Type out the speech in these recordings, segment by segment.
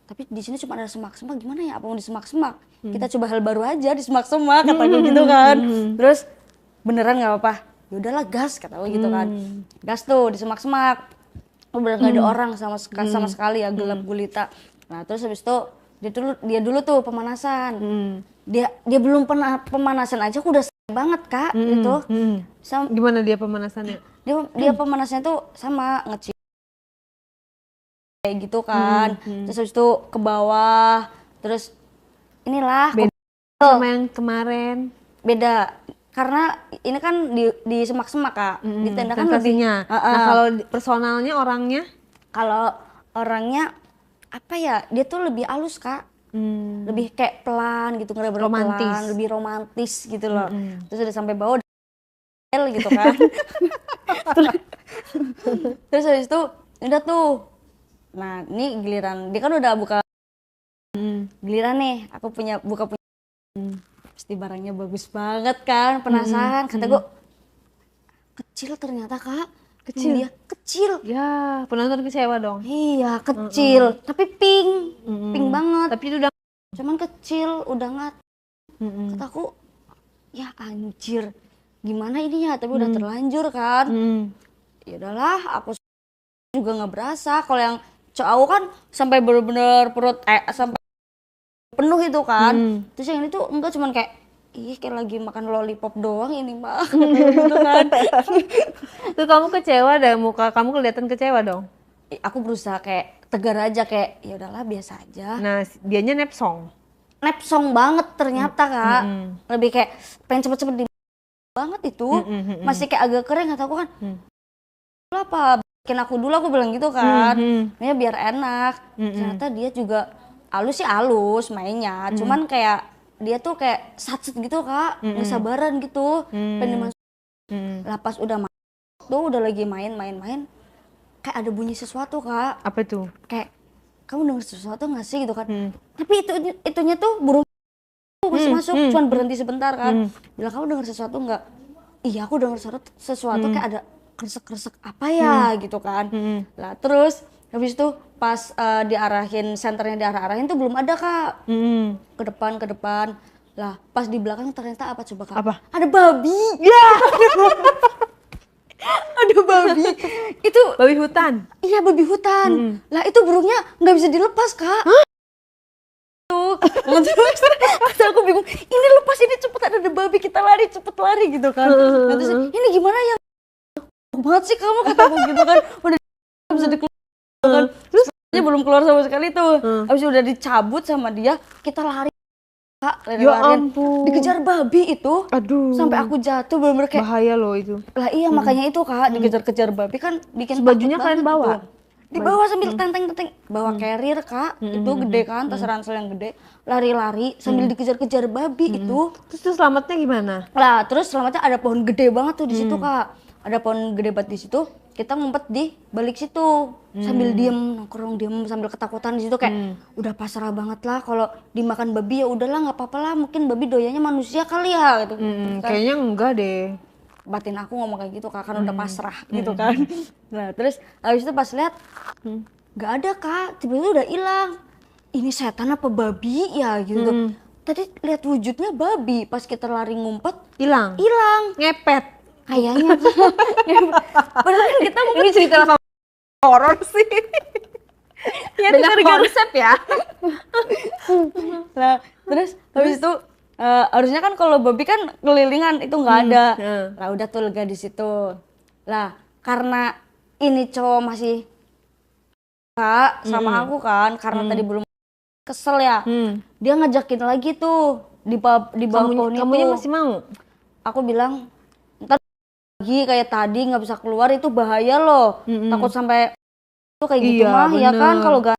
tapi di sini cuma ada semak-semak, gimana ya, apa mau di semak-semak? Kita coba hal baru aja di semak-semak, kata gue gitu kan. Terus beneran nggak apa-apa, ya udahlah gas, kata gue gitu kan. Gas tuh di semak-semak, bener nggak ada orang sama sekali ya, gelap gulita. Nah terus habis itu dia dulu tuh pemanasan. Dia belum pernah pemanasan aja aku udah banget kak gitu. Gimana dia pemanasannya? Dia pemanasannya tuh sama ngecil kayak gitu kan. Terus habis itu ke bawah, terus inilah Beda sama yang kemarin. beda karena ini kan di semak-semak kak, di tenda kan lebih. Nah kalau personalnya orangnya? Kalau orangnya apa ya, dia tuh lebih halus kak, lebih kayak pelan gitu, Romantis. pelan, lebih romantis gitu loh. Terus udah sampai bawah gitu kan. terus habis itu udah tuh, nah ini giliran dia kan udah buka giliran nih, aku buka pasti barangnya bagus banget kan, penasaran. Kata gue kecil ternyata kak, dia kecil. Ya penonton kecewa dong. Iya kecil, tapi pink banget. Tapi itu udah Cuman kecil, udah nggak. Kata aku, ya anjir, gimana ini ya? Tapi udah terlanjur kan. Ya udahlah, aku juga nggak berasa. Kalau yang cowok kan sampai bener-bener perut sampai penuh itu kan. Terus yang ini tuh enggak, cuman kayak kayak lagi makan lollipop doang ini mah. Gitu kan. Tuh kamu kecewa deh, muka kamu kelihatan kecewa dong. Aku berusaha kayak tegar aja, kayak ya udahlah biasa aja. Nah, dianya nepsong Banget ternyata kak. Lebih kayak pengen cepet-cepet banget itu. Masih kayak agak kering, kata aku kan. Apa bikin aku dulu, aku bilang gitu kan. Makanya biar enak. Ternyata dia juga halus sih, halus mainnya. Cuman kayak dia tuh kayak satset gitu kak, nggak sabaran gitu. Pengen dimasukin. Lah pas udah tuh udah lagi main, kayak ada bunyi sesuatu kak. apa tuh? Kayak kamu dengar sesuatu nggak sih gitu kan. Tapi itunya tuh burung masih masuk, cuman berhenti sebentar kan. Bilang kamu dengar sesuatu nggak? Iya aku dengar sesuatu kayak ada kresek-kresek apa ya gitu kan. Lah terus habis itu pas diarahin, senternya diarahin tuh belum ada kak. Ke depan. Lah pas di belakang ternyata apa coba kak? Apa? Ada babi. Ya. Ada babi. Itu Babi hutan? iya babi hutan. Lah itu burungnya nggak bisa dilepas kak. Tuh. Terus kata aku bingung, ini lepas, ini cepet, ada babi, kita lari, cepet lari gitu kan. Nah, terus ini gimana ya? Banget sih kamu, kata aku gitu kan. Udah bisa dikeluarkan kan. Terus dia belum keluar sama sekali tuh. Habis udah dicabut sama dia, kita lari. Kak, Ya ampun. dikejar babi itu. Aduh. Sampai aku jatuh bener-bener kayak bahaya loh itu. lah iya makanya itu kak, dikejar-kejar babi kan bikin Bajunya takut kalian banget bawa? gitu. Dibawa sambil tenteng-tenteng, bawa carrier kak, itu gede kan, tas ransel yang gede, lari-lari sambil dikejar-kejar babi itu. Terus selamatnya gimana? Lah terus selamatnya ada pohon gede banget tuh di situ kak, ada pohon gede banget di situ. Kita ngumpet di balik situ sambil nongkrong diem sambil ketakutan di situ kayak udah pasrah banget lah, kalau dimakan babi ya udahlah nggak apa-apa lah, mungkin babi doyanya manusia kali ya gitu. Kan Kayaknya enggak deh. batin aku ngomong kayak gitu kak, kan udah pasrah gitu kan. Nah terus habis itu pas lihat nggak ada kak, tiba-tiba udah hilang. Ini setan apa babi ya gitu. Tadi lihat wujudnya babi, pas kita lari ngumpet Hilang. ngepet kayaknya. Padahal kan kita mau Ini cerita horor sih. ya Banyak konsep ya. Nah terus habis itu harusnya kan kalau babi kan kelilingan itu nggak ada. Lah udah tuh lega di situ. Lah karena ini cowok masih kak sama aku kan, karena tadi belum kesel ya. Dia ngajakin lagi tuh di bawah pohon itu. Kamunya masih mau? Aku bilang ntar lagi kayak tadi nggak bisa keluar, itu bahaya loh. Takut sampai itu kayak gitu Iya, mah ya kan, bener. kalau gak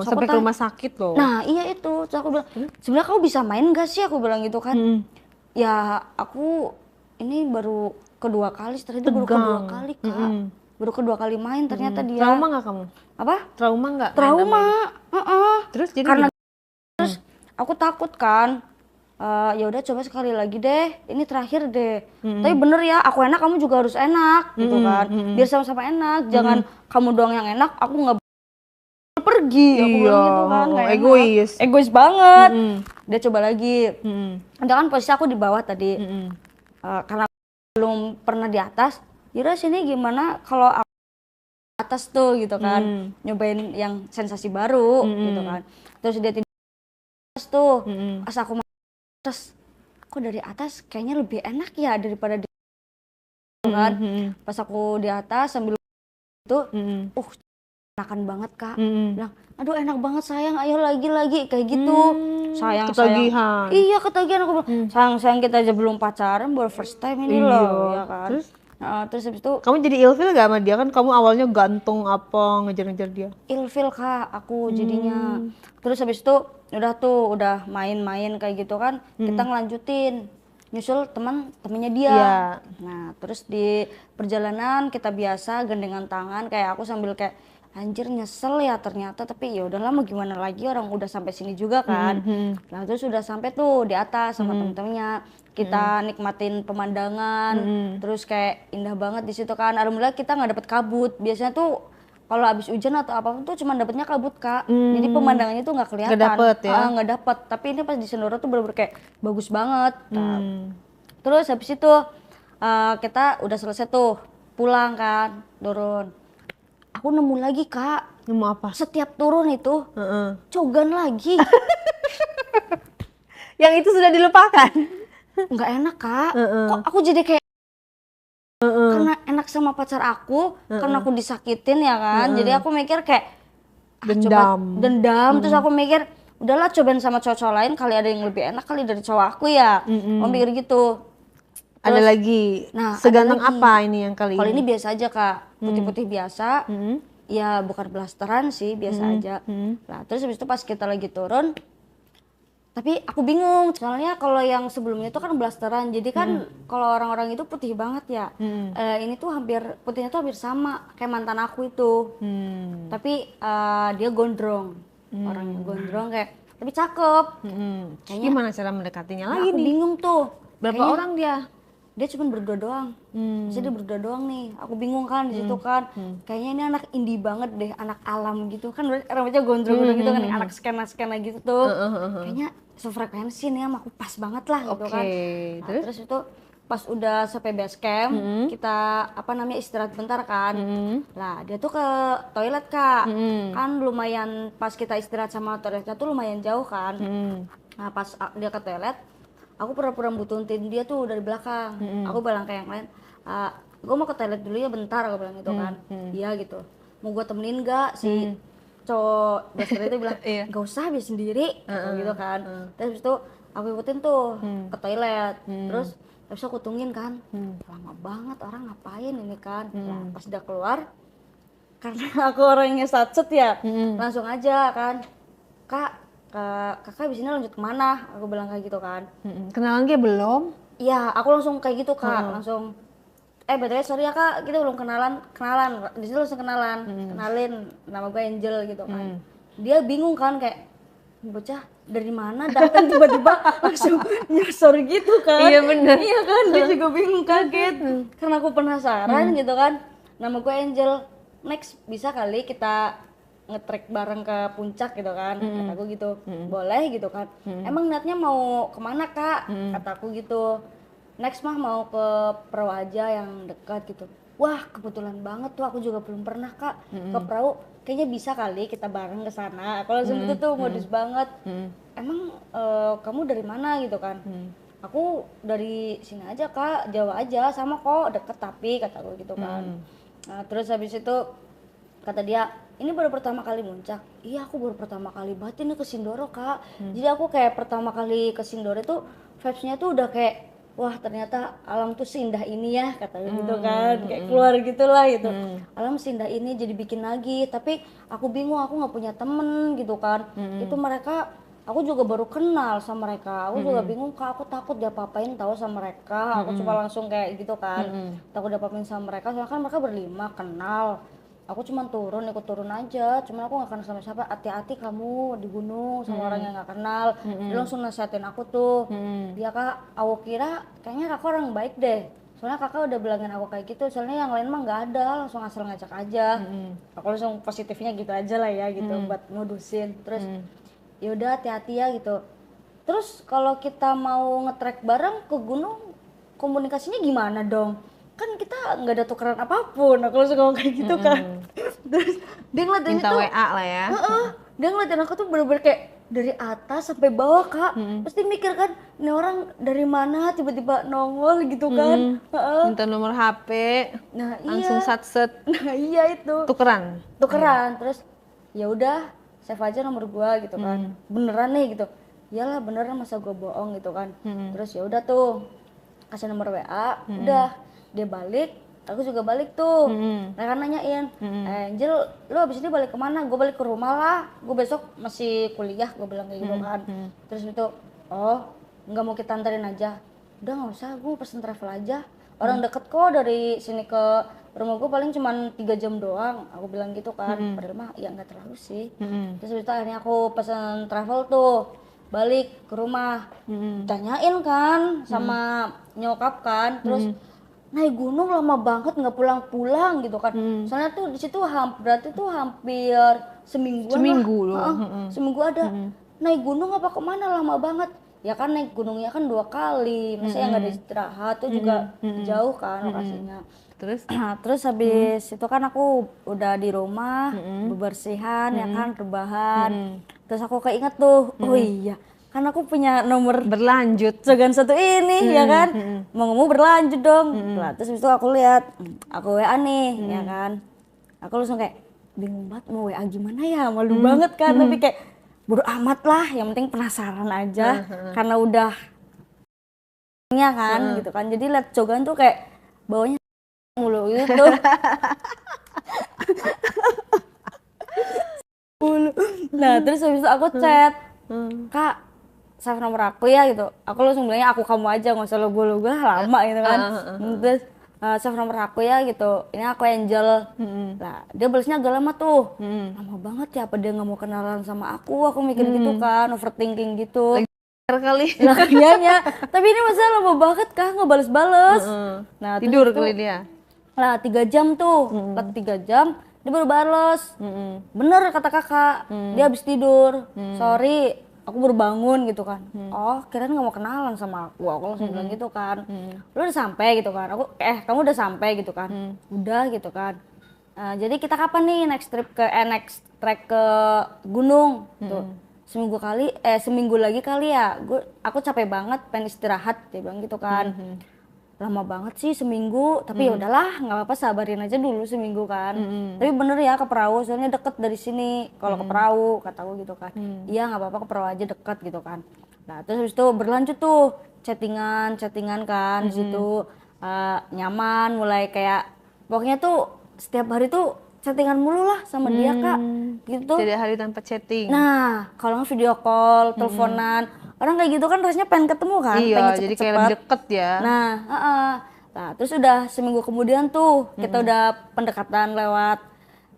Sampai ke rumah sakit loh. nah iya itu. Terus aku bilang sebenarnya kamu bisa main gak sih, aku bilang gitu kan. Ya aku ini baru kedua kali, setelah itu baru kedua kali kak. Baru kedua kali main ternyata dia. Trauma nggak kamu? Apa? Trauma nggak? Trauma. Terus jadi Karena gimana? terus aku takut kan. Ya udah coba sekali lagi deh, ini terakhir deh. Tapi bener ya, aku enak kamu juga harus enak gitu kan. Biar sama-sama enak, jangan kamu doang yang enak, aku nggak pergi pergi. Aku bilang gitu kan, nggak enak. Egois banget. Dia coba lagi. Ada kan posisi aku di bawah tadi. Karena belum pernah di atas, yaudah sini gimana kalau atas tuh gitu kan, nyobain yang sensasi baru gitu kan. Terus dia tidur atas tuh, pas aku atas, kok dari atas kayaknya lebih enak ya daripada di kan. Pas aku di atas sambil itu, enakan banget Kak. Bilang, aduh enak banget sayang, ayo lagi kayak gitu. Sayang. Iya ketagihan, aku bilang, sayang kita aja belum pacaran, baru first time ini loh, ya kan. Terus habis itu kamu jadi ilfil gak sama dia? Kan kamu awalnya gantung apa, ngejar-ngejar dia. ilfil Kak aku jadinya. Terus habis itu udah main-main kayak gitu kan, kita ngelanjutin nyusul temennya dia. Nah terus di perjalanan kita biasa gandengan tangan, kayak aku sambil kayak anjir nyesel ya ternyata, tapi ya udahlah mau gimana lagi, orang udah sampai sini juga kan. Nah terus udah sampai tuh di atas sama temen-temennya, kita nikmatin pemandangan, terus kayak indah banget di situ kan. Alhamdulillah kita nggak dapet kabut. Biasanya tuh kalau abis hujan atau apapun tuh cuma dapetnya kabut Kak. Jadi pemandangannya tuh nggak kelihatan. Nggak dapet ya? Nggak dapet. Tapi ini pas di Sendoro tuh bener-bener kayak bagus banget. Terus habis itu kita udah selesai tuh pulang kan, turun. Aku nemu lagi Kak. Nemu apa? Setiap turun itu cogan lagi. Yang itu sudah dilupakan. Nggak enak Kak. Kok aku jadi kayak karena enak sama pacar aku, karena aku disakitin ya kan. Jadi aku mikir kayak dendam. Terus aku mikir udahlah cobain sama cowok lain, kali ada yang lebih enak kali dari cowok aku ya. Aku mikir gitu. Terus, ada lagi. Nah, seganteng apa ini yang kali ini? Kalau ini biasa aja Kak, putih-putih biasa. Ya bukan blasteran sih, biasa aja. Nah terus habis itu pas kita lagi turun, tapi aku bingung soalnya kalau yang sebelumnya itu kan blasteran, jadi kan kalau orang-orang itu putih banget ya. Ini tuh putihnya tuh hampir sama kayak mantan aku itu. Tapi dia gondrong, orangnya gondrong kayak, tapi cakep. Kayaknya gimana cara mendekatinya lagi aku nih? bingung tuh. Berapa orang dia? Dia cuma berdua doang. Jadi dia berdua doang nih. Aku bingung kan di situ kan. Kayaknya ini anak indie banget deh, anak alam gitu kan. Rambutnya gondrong gitu kan, anak skena gitu tuh. Kayaknya sefrekuensi nih sama aku, pas banget lah gitu kan. Nah, terus itu pas udah sampai base camp, kita istirahat bentar kan. Lah dia tuh ke toilet Kak. Kan lumayan, pas kita istirahat sama toiletnya tuh lumayan jauh kan. Nah pas dia ke toilet, aku pura-pura butuhin dia tuh dari belakang. Aku bilang kayak yang lain, gue mau ke toilet dulu ya bentar, aku bilang gitu kan. Iya gitu. Mau gue temenin gak si cowok blaster itu bilang, gak usah biar sendiri gitu kan. Terus itu aku ikutin tuh ke toilet. Terus habis aku tungguin kan, lama banget orang ngapain ini kan. Nah, pas udah keluar, karena aku orangnya satset ya, langsung aja kan, kakak abis ini lanjut kemana? Aku bilang kayak gitu kan. Kenalan dia belum? Iya, aku langsung kayak gitu Kak, langsung btw sorry ya Kak, kita belum kenalan, di situ langsung kenalin nama gue Angel gitu kan. Dia bingung kan kayak, bocah dari mana datang tiba-tiba langsung nyasar gitu kan. Iya bener. Iya kan, dia juga bingung, kaget. Karena aku penasaran gitu kan, nama gue Angel, next bisa kali kita nge-trek bareng ke puncak gitu kan. Kataku gitu, boleh gitu kan. Emang niatnya mau kemana Kak? Kataku gitu. Next mah mau ke Prawaja yang dekat gitu. Wah kebetulan banget tuh, aku juga belum pernah Kak ke perahu. Kayaknya bisa kali kita bareng ke sana. Kalau langsung gitu tuh modus banget. Emang kamu dari mana gitu kan? Aku dari sini aja Kak, Jawa aja, sama kok deket tapi, kataku gitu kan. Nah, terus habis itu kata dia, ini baru pertama kali muncak. Iya aku baru pertama kali banget ini ke Sindoro Kak. Jadi aku kayak pertama kali ke Sindoro itu vibes-nya tuh udah kayak, wah ternyata alam tuh seindah ini ya, katanya gitu kan. Kayak keluar gitulah gitu. Alam seindah ini, jadi bikin lagi. Tapi aku bingung, aku nggak punya temen gitu kan. Itu mereka, aku juga baru kenal sama mereka. Aku juga bingung Kak, aku takut diapa-apain tahu sama mereka. Aku cuma langsung kayak gitu kan. Takut diapa-apain sama mereka, soalnya kan mereka berlima kenal. Aku cuma ikut turun aja, cuman aku gak kenal sama siapa. Hati-hati kamu di gunung sama orang yang gak kenal. Dia langsung nasihatin aku tuh. Dia Kak, aku kira kayaknya kakak orang baik deh, soalnya kakak udah bilangin aku kayak gitu, soalnya yang lain mah nggak ada, langsung asal ngajak aja. Aku langsung positifnya gitu aja lah ya gitu, buat modusin. Terus ya udah hati-hati ya gitu. Terus kalau kita mau nge-trek bareng ke gunung, komunikasinya gimana dong? Kan kita nggak ada tukeran apapun, aku langsung ngomong kayak gitu kan. Terus dia ngeliatin Minta itu, WA lah ya. dia ngeliatin aku tuh bener-bener kayak dari atas sampai bawah kak. Pasti mikir kan, ini orang dari mana tiba-tiba nongol gitu kan. Minta nomor HP, Nah langsung iya, satset, nah iya itu tukeran. Terus ya udah save aja nomor gua gitu kan. Beneran nih gitu, iyalah beneran, masa gua bohong gitu kan. Terus ya udah tuh kasih nomor WA, udah dia balik, aku juga balik tuh. Nah kan nanyain, Angel lu abis ini balik kemana? Gue balik ke rumah lah, gue besok masih kuliah, gue bilang kayak gitu kan. Terus itu, oh nggak mau kita anterin aja? Udah nggak usah, gue pesen travel aja, orang deket kok dari sini ke rumah gue paling cuma 3 jam doang, aku bilang gitu kan. Padahal mah ya nggak terlalu sih. Terus itu akhirnya aku pesen travel tuh, balik ke rumah, tanyain kan sama nyokap kan. Terus naik gunung lama banget nggak pulang-pulang gitu kan. Soalnya tuh di situ berarti tuh hampir semingguan Seminggu lah. loh. Seminggu ada. Naik gunung apa kemana lama banget. Ya kan naik gunungnya kan 2 kali, maksudnya nggak ada istirahat tuh juga jauh kan lokasinya. Terus Terus habis itu kan aku udah di rumah, bebersihan ya kan, rebahan. Terus aku keinget tuh, oh iya kan aku punya nomor berlanjut. Sogan satu ini ya kan, mau ngomong berlanjut dong. Lah terus itu aku lihat, aku WA nih ya kan, aku langsung kayak bingung banget mau WA gimana ya, malu banget kan. Tapi kayak bodo amat lah, yang penting penasaran aja karena udah ya kan gitu kan. Jadi lihat Cogan tuh kayak bawahnya mulu gitu. Nah terus habis itu aku chat, Kak save nomor aku ya gitu. Aku langsung bilangnya aku kamu aja, nggak usah logo lama gitu kan. Terus save nomor aku ya gitu, ini aku Angel. Lah dia balasnya agak lama tuh, lama banget ya, apa dia nggak mau kenalan sama aku mikir gitu kan, overthinking gitu Kali lah kayaknya. Tapi ini masa lama banget kah nggak bales-bales. Nah tidur terus kali tuh, dia. lah 3 jam tuh, 3 jam dia baru bales. Bener kata kakak, dia habis tidur. Sorry, aku baru bangun gitu kan. Oh, kirain nggak mau kenalan sama aku langsung bilang gitu kan. Lu udah sampai gitu kan? Kamu udah sampai gitu kan? Udah gitu kan. Jadi kita kapan nih next trek ke gunung? Tuh. Seminggu lagi kali ya. Aku capek banget, pengen istirahat, dia bilang gitu kan. Lama banget sih seminggu, tapi ya udahlah nggak apa-apa, sabarin aja dulu seminggu kan. Tapi bener ya ke perahu, soalnya deket dari sini kalau ke perahu, kataku gitu kan. Iya nggak apa-apa, ke perahu aja deket gitu kan. Nah terus habis itu berlanjut tuh chattingan kan di situ. Nyaman, mulai kayak pokoknya tuh setiap hari tuh chattingan mulu lah sama dia kak gitu. Tidak hari tanpa chatting. Nah kalau nggak video call, teleponan, orang kayak gitu kan rasanya pengen ketemu kan, Iya, pengen jadi cepet-cepet. kayak lebih deket ya. Nah, terus udah seminggu kemudian tuh kita udah pendekatan lewat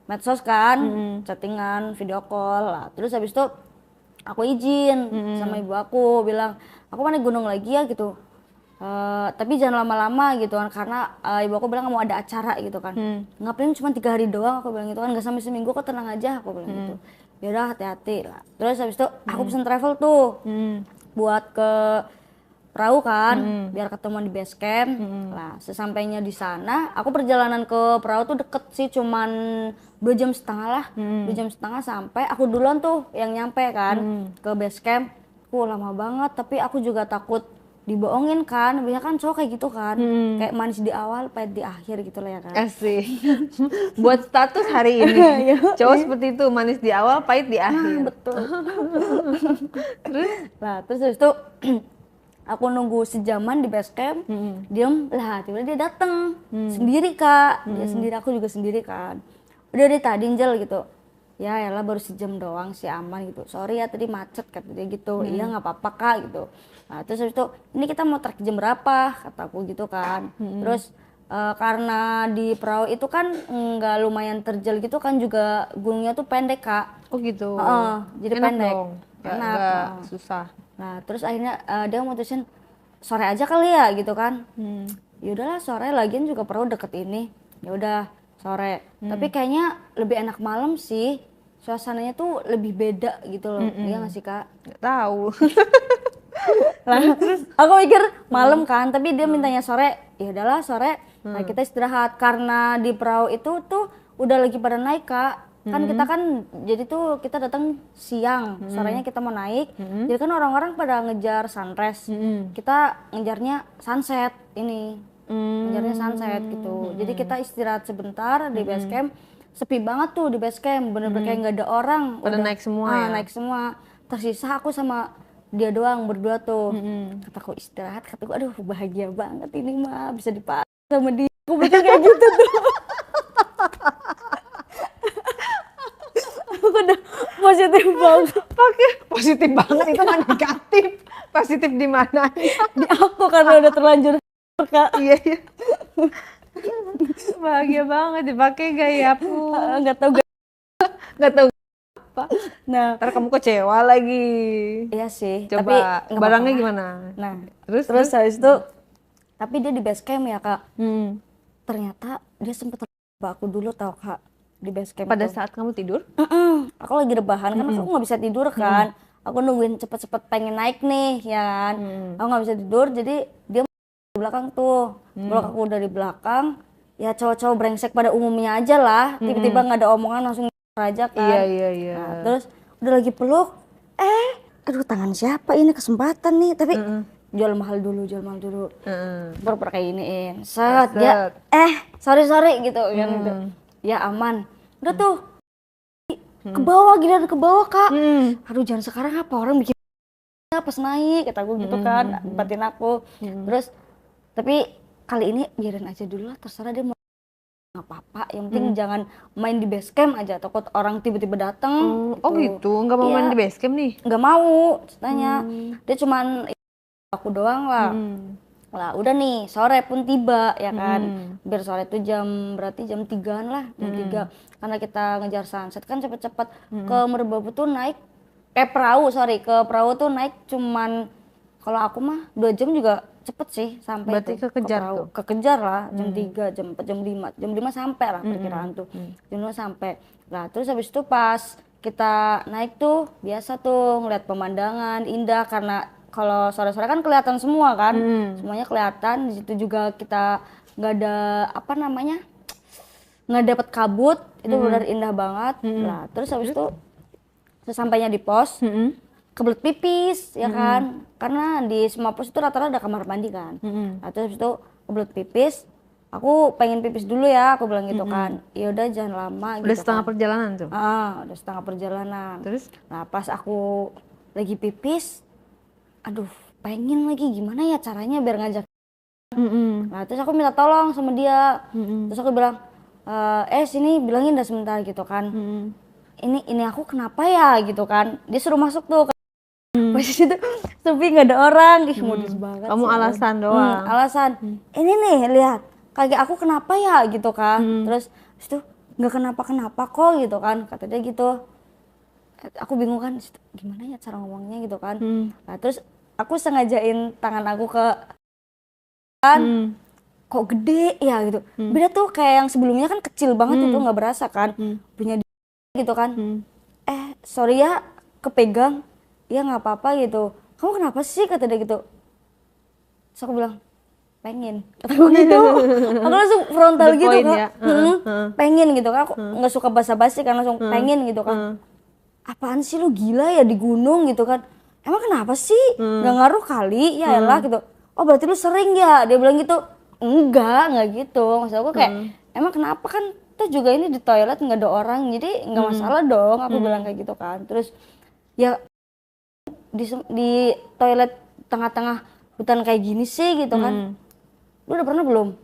medsos kan, chattingan, video call lah. Terus habis itu aku izin sama ibu aku, bilang aku mau naik gunung lagi ya gitu. Tapi jangan lama-lama gitu kan, karena ibu aku bilang mau ada acara gitu kan. Ngapain cuma 3 hari doang, aku bilang gitu kan, nggak sampai seminggu kok, tenang aja aku bilang gitu. Ya udah hati-hati lah. Terus habis itu aku pesen travel tuh buat ke perahu kan, biar ketemuan di base camp. Lah sesampainya di sana, aku perjalanan ke perahu tuh deket sih, cuman 2,5 jam lah, 2,5 jam sampai. Aku duluan tuh yang nyampe kan ke base camp. Lama banget, tapi aku juga takut dibohongin kan, biasanya kan cowok kayak gitu kan, kayak manis di awal pahit di akhir gitu lah ya kan. Asik. Buat status hari ini cowok seperti itu, manis di awal pahit di akhir. Betul. Terus habis itu aku nunggu sejaman di base camp, diem lah, tiba-tiba dia dateng sendiri kak, dia sendiri, aku juga sendiri kan. Udah dari tadi Angel gitu, ya elah baru sejam doang sih, aman gitu, sorry ya tadi macet kata dia gitu. Iya nggak apa-apa kak gitu. Nah terus habis itu, ini kita mau trek jam berapa kataku gitu kan. Terus karena di perahu itu kan nggak lumayan terjal gitu kan, juga gunungnya tuh pendek kak. Oh gitu. Jadi enak pendek dong. enak. Susah. Nah terus akhirnya dia mutusin sore aja kali ya gitu kan. ya udahlah sore, lagian juga perlu deket ini, ya udah sore. Tapi kayaknya lebih enak malam sih, suasananya tuh lebih beda gitu loh. Iya nggak sih Kak? Nggak tahu. Lah, aku mikir malam kan, tapi dia mintanya sore, ya udahlah sore. Nah kita istirahat karena di perahu itu tuh udah lagi pada naik Kak. Kan kita kan jadi tuh kita datang siang, sorenya kita mau naik. Jadi kan orang-orang pada ngejar sunrise, kita ngejarnya sunset ini, ngejarnya sunset gitu. Jadi kita istirahat sebentar di base camp. Sepi banget tuh di base camp, bener-bener kayak nggak ada orang. Pada naik semua ya? Naik semua. Tersisa aku sama dia doang berdua tuh. Kataku istirahat, kataku aduh bahagia banget ini mah bisa dipakai sama dia. Aku betul kayak gitu tuh. Aku udah positif banget. Pakai positif banget itu kan negatif. Positif di mana? Di aku karena udah terlanjur Kak. Iya. Bahagia banget dipakai gayaku. Nggak tahu Nggak tahu apa. Nah, Ntar kamu kecewa lagi. iya sih. Coba tapi nggak barangnya apa-apa. gimana? Nah, Terus habis itu, tapi dia di base camp ya Kak. Hmm. Ternyata dia sempet terjebak aku dulu tau Kak di base camp Pada tuh. saat kamu tidur? Aku lagi rebahan kan aku nggak bisa tidur kan. Aku nungguin cepet-cepet pengen naik nih ya kan. Aku nggak bisa tidur jadi dia di belakang tuh. Meluk aku dari belakang. Ya cowok-cowok brengsek pada umumnya aja lah. Tiba-tiba nggak ada omongan langsung aja kan. Iya. Nah, terus udah lagi peluk. Aduh tangan siapa ini kesempatan nih. Tapi jual mahal dulu. Pura-pura kayak iniin. Set dia sorry gitu kan gitu. Ya aman. Udah tuh ke bawah giliran ke bawah Kak. Aduh jangan sekarang apa orang bikin pas naik kata gue gitu kan, batin aku. Terus tapi kali ini biarin aja dulu lah, terserah dia mau nggak apa-apa. Yang penting jangan main di base camp aja, takut orang tiba-tiba datang. Oh gitu, nggak mau main di base camp nih? Nggak mau ceritanya. Dia cuman aku doang lah. Lah udah nih sore pun tiba ya kan. Biar sore itu berarti jam 3-an lah, jam 3. Karena kita ngejar sunset kan cepet-cepet ke Merbabu tuh naik ke perahu tuh naik cuman kalau aku mah 2 jam juga cepet sih sampai. Berarti tuh, kekejar ke perahu. tuh? Kekejar lah jam 3, jam 4, jam 5. Jam 5 sampai lah perkiraan tuh. Jam 5 sampai. Lah terus habis itu pas kita naik tuh biasa tuh ngeliat pemandangan indah karena kalau sore-sore kan kelihatan semua kan. Semuanya kelihatan. Di situ juga kita nggak ada nggak dapet kabut. Itu benar indah banget. Lah terus habis itu sesampainya di pos kebelet pipis ya kan, karena di semua pos itu rata-rata ada kamar mandi kan. Nah, terus habis itu kebelet pipis, aku pengen pipis dulu ya, aku bilang gitu kan. Ya udah jangan lama Udah gitu setengah kan. perjalanan tuh? Udah setengah perjalanan. Terus? Nah pas aku lagi pipis, aduh pengen lagi gimana ya caranya biar ngajak. Nah terus aku minta tolong sama dia. Terus aku bilang, sini bilangin dah sebentar gitu kan. Ini aku kenapa ya gitu kan. Dia suruh masuk tuh. Pas itu sepi nggak ada orang. Modus banget. Kamu sih, alasan doang? Alasan. Ini nih lihat kaki aku kenapa ya gitu kan. Terus itu nggak kenapa-kenapa kok gitu kan. Kata dia gitu. Aku bingung kan gimana ya cara ngomongnya gitu kan. Nah terus aku sengajain tangan aku ke kan. Kok gede ya gitu. Beda tuh kayak yang sebelumnya kan kecil banget itu nggak berasa kan. Punya gitu kan. Sorry ya kepegang. Ya nggak apa-apa gitu. Kamu kenapa sih kata dia gitu. Terus aku bilang pengen. Kata gue gitu. Aku langsung frontal The gitu point kan. ya. Pengen gitu kan. Aku nggak suka basa-basi kan langsung pengen gitu kan. Apaan sih lu gila ya di gunung gitu kan. Emang kenapa sih? Nggak ngaruh kali ya elah gitu. Oh berarti lu sering ya? Dia bilang gitu. Nggak gitu. Maksud aku kayak emang kenapa kan tuh juga ini di toilet nggak ada orang jadi nggak masalah dong. Aku bilang kayak gitu kan. Terus ya di toilet tengah-tengah hutan kayak gini sih gitu kan. Lu udah pernah belum?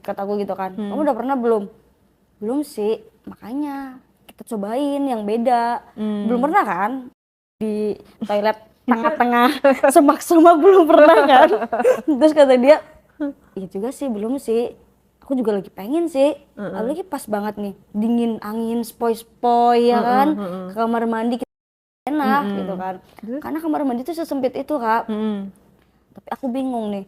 Kataku gitu kan. Kamu udah pernah belum? Belum sih. Makanya kita cobain yang beda. Belum pernah kan? Di toilet tengah-tengah semak-semak belum pernah kan? Terus kata dia, iya juga sih belum sih. Aku juga lagi pengen sih. Lagi pas banget nih. Dingin angin spoi-spoi ya kan. Ke kamar mandi enak gitu kan. Karena kamar mandi itu sesempit itu Kak. Tapi aku bingung nih.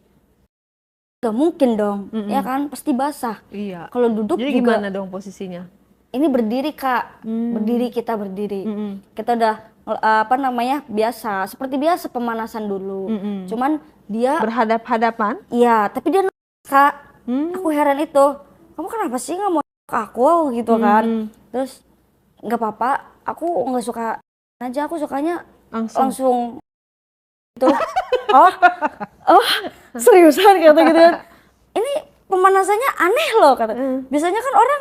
gak mungkin dong, ya kan, pasti basah. Iya. Kalau duduk Jadi juga. gimana dong posisinya? Ini berdiri Kak, kita berdiri. Kita udah biasa, seperti biasa pemanasan dulu. Cuman dia Berhadap-hadapan? iya, tapi dia Kak. Aku heran itu. Kamu kenapa sih nggak mau ke aku gitu kan? Terus nggak apa-apa, aku nggak suka aja, aku sukanya langsung itu. oh seriusan kata gitu kan. Ini pemanasannya aneh loh kata. Biasanya kan orang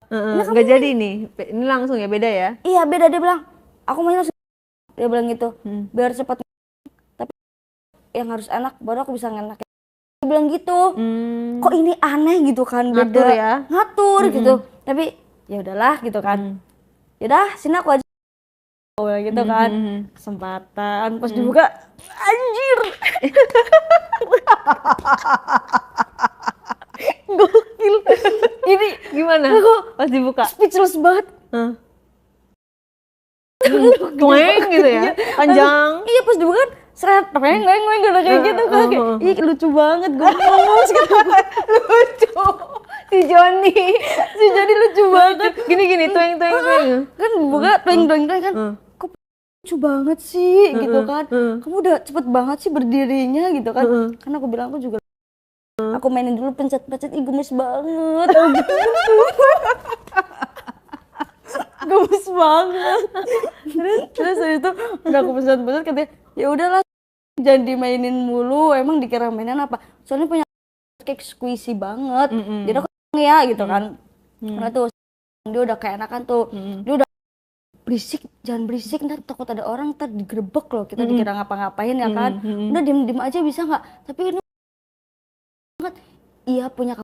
nggak jadi nih, ini langsung ya, beda ya? Iya beda, dia bilang aku main langsung, dia bilang gitu, biar cepat, tapi yang harus enak baru aku bisa ngenak. Dia bilang gitu. Kok ini aneh gitu kan, ngatur ya, ngatur gitu, tapi ya udahlah gitu kan. Yaudah sini aku aja gitu kan. Kesempatan pas dibuka, anjir. Gokil. Ini gimana pas dibuka? Speechless banget. Tueng gitu ya, panjang. Iya pas dibuka kan seret, udah kayak gitu kan. Ih lucu banget, gemes gitu. Lucu. Si Joni lucu banget. Gini tueng. Kan dibuka tueng kan. Kok lucu banget sih gitu kan. Kamu udah cepet banget sih berdirinya gitu kan. Karena aku bilang aku juga aku mainin dulu pencet-pencet, ih gemes banget. Gemes banget. Terus itu udah aku pencet-pencet, katanya ya udahlah jangan dimainin mulu, emang dikira mainan apa, soalnya punya kayak squishy banget. Jadi aku ya gitu kan. Karena tuh dia udah kayak enakan tuh. Dia udah berisik, jangan berisik, ntar takut ada orang, ntar digerebek loh, kita dikira ngapa-ngapain ya kan. Udah diem aja bisa nggak, tapi ini banget. Iya punya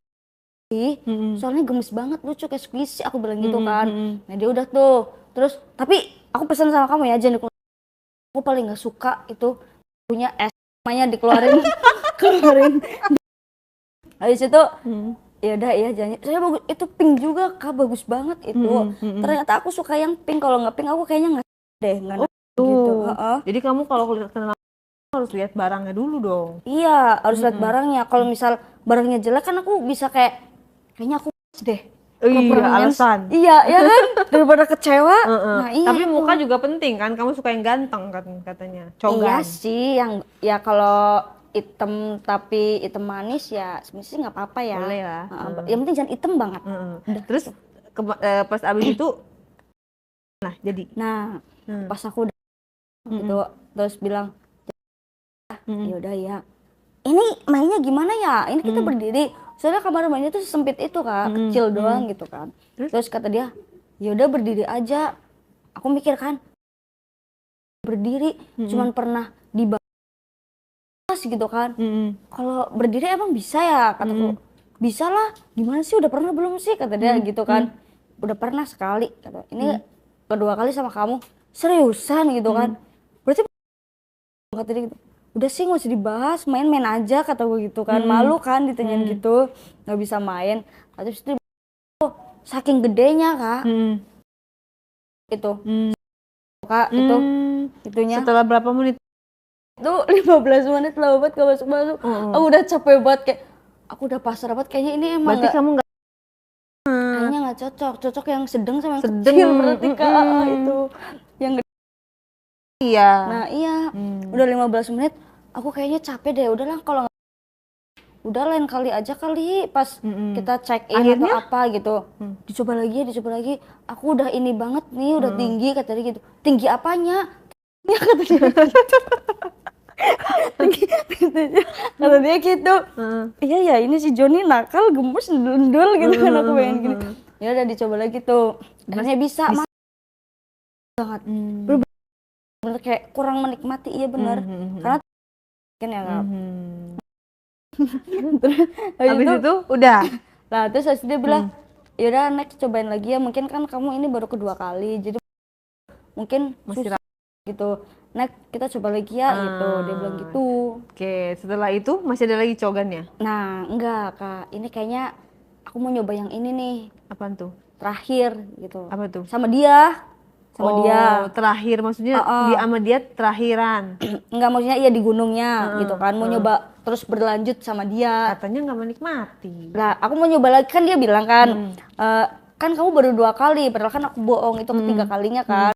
sih, soalnya gemes banget, lucu kayak squishy, aku bilang gitu kan. Nah dia udah tuh, terus tapi aku pesan sama kamu ya, jangan dikeluarin. Aku paling nggak suka itu punya es namanya dikeluarin. Habis itu ya udah ya jangan, saya bagus itu, pink juga Kak, bagus banget itu. Ternyata aku suka yang pink, kalau nggak pink aku kayaknya nggak deh, nggak gitu. Jadi kamu kalau kenal harus lihat barangnya dulu dong. Iya harus lihat barangnya. Kalau misal barangnya jelek kan aku bisa kayaknya aku deh. Iya, alasan. Iya ya kan, daripada kecewa. Nah, iya, tapi muka juga penting kan, kamu suka yang ganteng kan katanya, cogan. Iya sih, yang ya kalau hitam tapi hitam manis ya sebenarnya nggak apa-apa ya. Boleh lah. Yang penting jangan hitam banget. Terus pas abis itu, pas aku udah gitu, terus bilang ya udah ya, ini mainnya gimana ya, ini kita berdiri, soalnya kamar mainnya tuh sempit itu Kak, kecil doang gitu kan. Terus kata dia ya udah berdiri aja. Aku mikir kan, berdiri cuman pernah di bawah gitu kan. Kalau berdiri emang bisa ya, kataku. Bisa lah, gimana sih, udah pernah belum sih, kata dia gitu kan. Udah pernah sekali, kata. Ini kedua kali sama kamu. Seriusan gitu kan. Berarti kata dia gitu, udah sih nggak usah dibahas, main-main aja, kata gue gitu kan. Malu kan ditanyain gitu, nggak bisa main. Terus itu saking gedenya Kak, itu Kak, itunya setelah berapa menit itu 15 menit lah buat gak masuk. Aku udah capek banget, kayak aku udah pasrah banget, kayaknya ini emang berarti kamu nggak, kayaknya nggak cocok yang sedang sama yang kecil berarti Kak. Itu yang gede. Iya. Nah iya, udah 15 menit aku kayaknya capek deh, udahlah kalau udah lain kali aja kali pas kita check in atau apa gitu. Dicoba lagi, aku udah ini banget nih, udah tinggi, kata dia gitu. Tinggi apanya? Ya kata dia kata dia gitu. Iya ya, ini si Joni nakal, gemes, ndul gitu kan, aku pengen gini. Ya udah dicoba lagi tuh, akhirnya bisa banget. Bener kayak kurang menikmati, iya bener. Karena kan ya Kak. Habis itu udah. Nah terus dia bilang yaudah next cobain lagi ya, mungkin kan kamu ini baru kedua kali, jadi mungkin masih gitu, next kita coba lagi ya gitu, dia bilang gitu. Oke, setelah itu masih ada lagi cogannya? Nah enggak Kak, ini kayaknya aku mau nyoba yang ini nih. Apaan tuh? Terakhir gitu. Apa tuh? Sama dia. sama dia. Terakhir maksudnya dia sama dia terakhiran. Enggak, maksudnya iya di gunungnya gitu kan, mau nyoba terus berlanjut sama dia. Katanya nggak menikmati. Lah aku mau nyoba lagi kan, dia bilang kan kan kamu baru 2 kali, padahal kan aku bohong, itu ketiga kalinya kan.